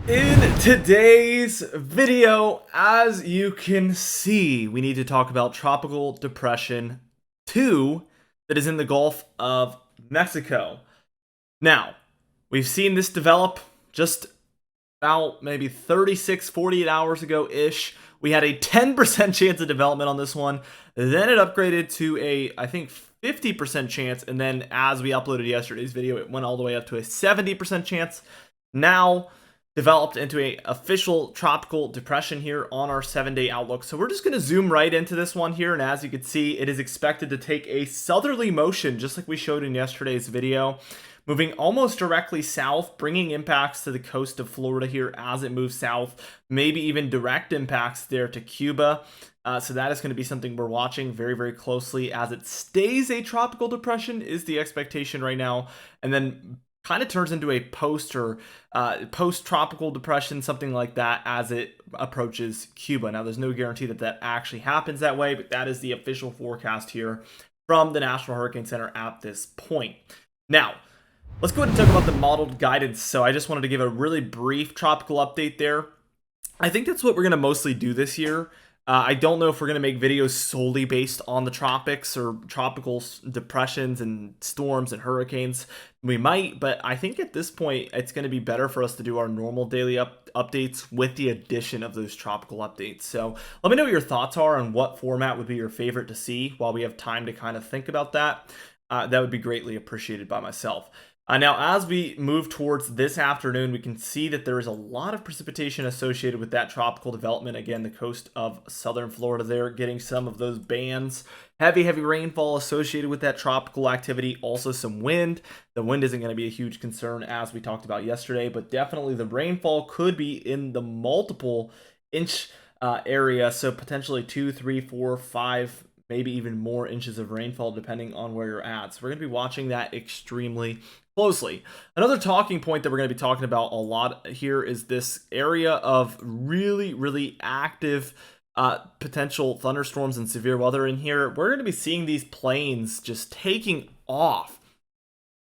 In today's video, as you can see, we need to talk about Tropical Depression 2 that is in the Gulf of Mexico. Now, we've seen this develop just about maybe 36, 48 hours ago-ish. We had a 10% chance of development on this one. Then it upgraded to a, I think, 50% chance. And then as we uploaded yesterday's video, it went all the way up to a 70% chance. Now developed into a official tropical depression here on our 7-day outlook. So we're just going to zoom right into this one here, and as you can see, it is expected to take a southerly motion just like we showed in yesterday's video, moving almost directly south, bringing impacts to the coast of Florida here as it moves south, maybe even direct impacts there to Cuba. So that is going to be something we're watching very, very closely as it stays a tropical depression is the expectation right now, and then kind of turns into a post-tropical depression, something like that, as it approaches Cuba. Now, there's no guarantee that that actually happens that way, but that is the official forecast here from the National Hurricane Center at this point. Now, let's go ahead and talk about the modeled guidance. So I just wanted to give a really brief tropical update there. I think that's what we're going to mostly do this year. I don't know if we're going to make videos solely based on the tropics or tropical depressions and storms and hurricanes. We might, but I think at this point, it's going to be better for us to do our normal daily updates with the addition of those tropical updates. So let me know what your thoughts are on what format would be your favorite to see while we have time to kind of think about that. That would be greatly appreciated by myself. Now, as we move towards this afternoon, we can see that there is a lot of precipitation associated with that tropical development. Again, the coast of southern Florida there, getting some of those bands. Heavy rainfall associated with that tropical activity. Also some wind. The wind isn't going to be a huge concern as we talked about yesterday, but definitely the rainfall could be in the multiple inch area. So potentially 2, 3, 4, 5, maybe even more inches of rainfall depending on where you're at. So we're going to be watching that extremely closely. Another talking point that we're going to be talking about a lot here is this area of really active potential thunderstorms and severe weather in here. We're going to be seeing these planes just taking off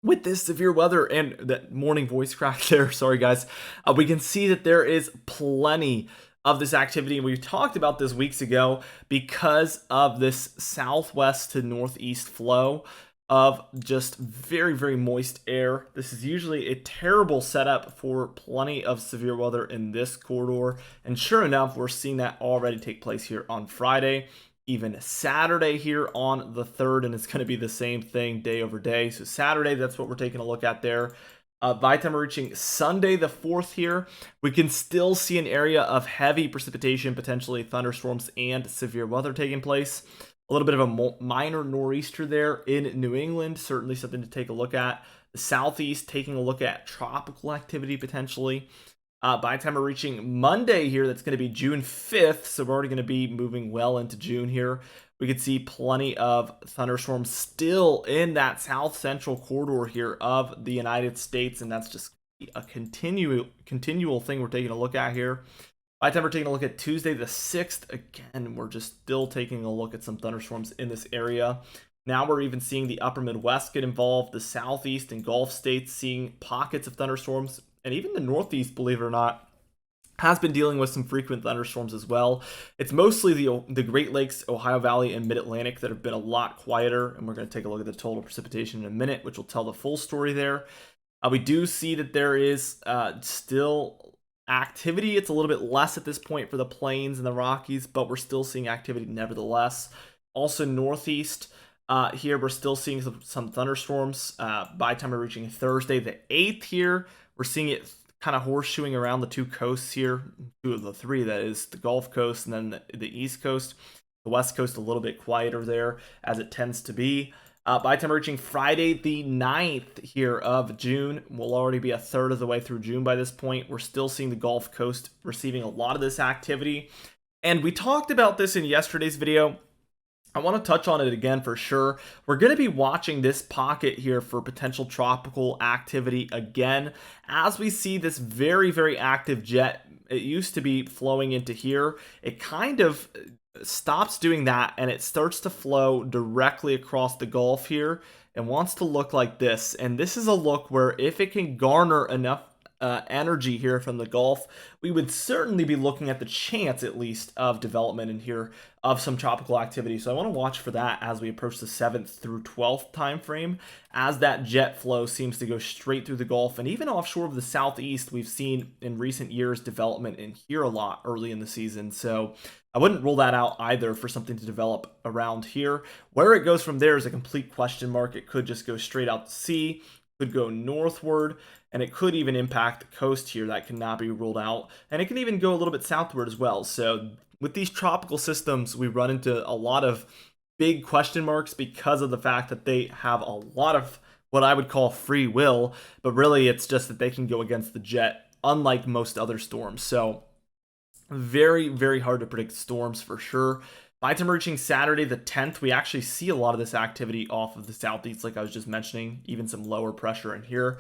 with this severe weather and that morning voice crack there. Sorry guys. We can see that there is plenty of this activity, and we talked about this weeks ago because of this southwest to northeast flow of just very moist air. This is usually a terrible setup for plenty of severe weather in this corridor, and sure enough, we're seeing that already take place here on Friday, even Saturday here on the 3rd, and it's going to be the same thing day over day. So Saturday, that's what we're taking a look at there. By the time we're reaching Sunday the 4th here, we can still see an area of heavy precipitation, potentially thunderstorms and severe weather taking place. A little bit of a minor nor'easter there in New England, certainly something to take a look at. The southeast taking a look at tropical activity potentially. By the time we're reaching Monday here, that's going to be June 5th, so we're already going to be moving well into June here. We could see plenty of thunderstorms still in that south central corridor here of the United States, and that's just a continual thing we're taking a look at here. By the time we're taking a look at Tuesday the 6th, again, we're just still taking a look at some thunderstorms in this area. Now we're even seeing the upper Midwest get involved, the southeast and Gulf states seeing pockets of thunderstorms, and even the northeast, believe it or not, has been dealing with some frequent thunderstorms as well. It's mostly the Great Lakes, Ohio Valley, and Mid-Atlantic that have been a lot quieter, and we're going to take a look at the total precipitation in a minute, which will tell the full story there. We do see that there is still activity. It's a little bit less at this point for the plains and the Rockies, but we're still seeing activity nevertheless. Also northeast here, we're still seeing some thunderstorms. By the time we're reaching Thursday the 8th here, we're seeing it kind of horseshoeing around the two coasts here, two of the three, that is the Gulf Coast and then the East Coast. The West Coast a little bit quieter there, as it tends to be. By the time we're reaching Friday the 9th here of June, we'll already be a third of the way through June by this point. We're still seeing the Gulf Coast receiving a lot of this activity. And we talked about this in yesterday's video. I want to touch on it again for sure. We're going to be watching this pocket here for potential tropical activity again, as we see this very active jet. It used to be flowing into here. It kind of stops doing that, and it starts to flow directly across the Gulf here and wants to look like this. And this is a look where if it can garner enough energy here from the Gulf, we would certainly be looking at the chance, at least, of development in here of some tropical activity. So I want to watch for that as we approach the 7th through 12th time frame, as that jet flow seems to go straight through the Gulf. And even offshore of the southeast, we've seen in recent years development in here a lot early in the season. So I wouldn't rule that out either for something to develop around here. Where it goes from there is a complete question mark. It could just go straight out to sea, could go northward, and it could even impact the coast here. That cannot be ruled out. And it can even go a little bit southward as well. So with these tropical systems, we run into a lot of big question marks because of the fact that they have a lot of what I would call free will, but really it's just that they can go against the jet, unlike most other storms. So very, very hard to predict storms for sure. By the time reaching Saturday the 10th, we actually see a lot of this activity off of the southeast, like I was just mentioning, even some lower pressure in here.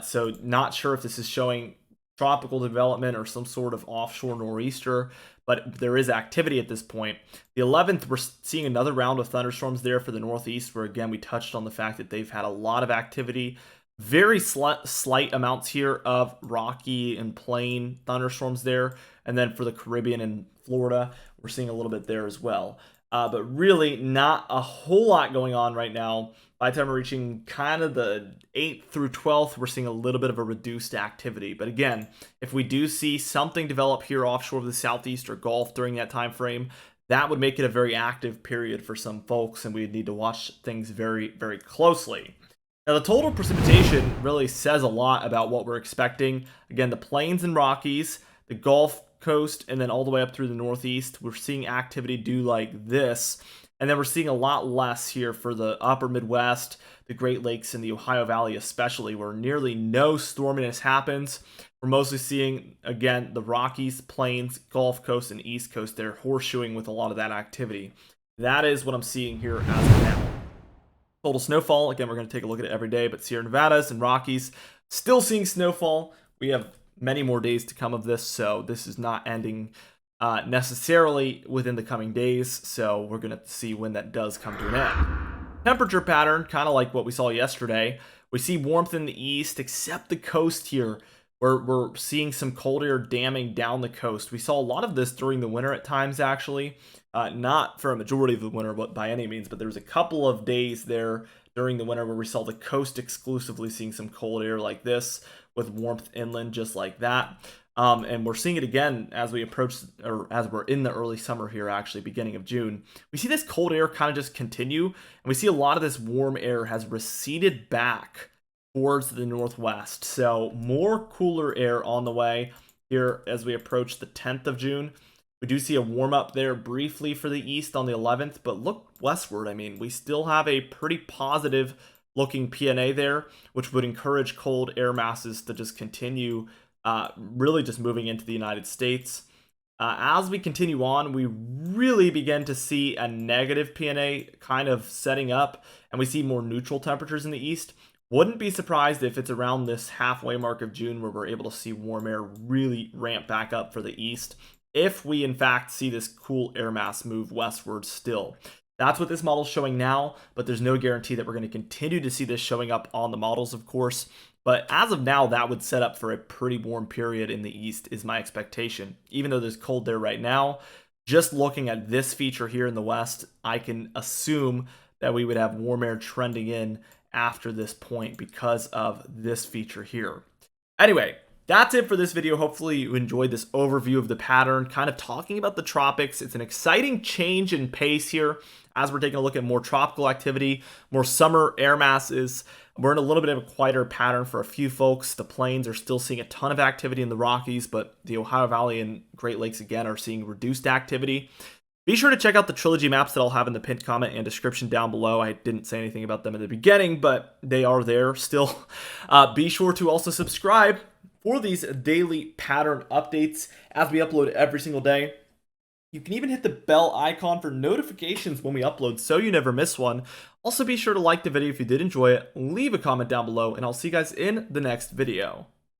So not sure if this is showing tropical development or some sort of offshore nor'easter, but there is activity at this point. The 11th, we're seeing another round of thunderstorms there for the northeast, where again, we touched on the fact that they've had a lot of activity. Very slight amounts here of rocky and plain thunderstorms there. And then for the Caribbean and Florida, we're seeing a little bit there as well. But really not a whole lot going on right now. By the time we're reaching kind of the 8th through 12th, we're seeing a little bit of a reduced activity. But again, if we do see something develop here offshore of the southeast or Gulf during that time frame, that would make it a very active period for some folks, and we'd need to watch things very, very closely. Now, the total precipitation really says a lot about what we're expecting. Again, the plains and Rockies, the Gulf Coast, and then all the way up through the Northeast, we're seeing activity do like this. And then we're seeing a lot less here for the upper Midwest, the Great Lakes, and the Ohio Valley especially, where nearly no storminess happens. We're mostly seeing, again, the Rockies, Plains, Gulf Coast, and East Coast there horseshoeing with a lot of that activity. That is what I'm seeing here as of now. Total snowfall, again, we're going to take a look at it every day, but Sierra Nevadas and Rockies still seeing snowfall. We have many more days to come of this, so this is not ending necessarily within the coming days, so we're going to see when that does come to an end. Temperature pattern, kind of like what we saw yesterday. We see warmth in the east, except the coast here, where we're seeing some cold air damming down the coast. We saw a lot of this during the winter at times, actually. Not for a majority of the winter but by any means, but there was a couple of days there during the winter where we saw the coast exclusively seeing some cold air like this, with warmth inland just like that. And we're seeing it again as we approach, or as we're in the early summer here, actually, beginning of June. We see this cold air kind of just continue, and we see a lot of this warm air has receded back towards the northwest. So more cooler air on the way here as we approach the 10th of June. We do see a warm up there briefly for the east on the 11th, but look westward. I mean, we still have a pretty positive looking PNA there, which would encourage cold air masses to just continue really just moving into the United States. As we continue on, we really begin to see a negative PNA kind of setting up, and we see more neutral temperatures in the east. Wouldn't be surprised if it's around this halfway mark of June where we're able to see warm air really ramp back up for the east, if we in fact see this cool air mass move westward still. That's what this model is showing now, but there's no guarantee that we're going to continue to see this showing up on the models, of course. But as of now, that would set up for a pretty warm period in the east is my expectation. Even though there's cold there right now, just looking at this feature here in the west, I can assume that we would have warm air trending in after this point because of this feature here. Anyway, that's it for this video. Hopefully you enjoyed this overview of the pattern, kind of talking about the tropics. It's an exciting change in pace here as we're taking a look at more tropical activity, more summer air masses. We're in a little bit of a quieter pattern for a few folks. The plains are still seeing a ton of activity in the Rockies, but the Ohio Valley and Great Lakes again are seeing reduced activity. Be sure to check out the trilogy maps that I'll have in the pinned comment and description down below. I didn't say anything about them in the beginning, but they are there still. Be sure to also subscribe for these daily pattern updates as we upload every single day. You can even hit the bell icon for notifications when we upload so you never miss one. Also, be sure to like the video if you did enjoy it, leave a comment down below, and I'll see you guys in the next video.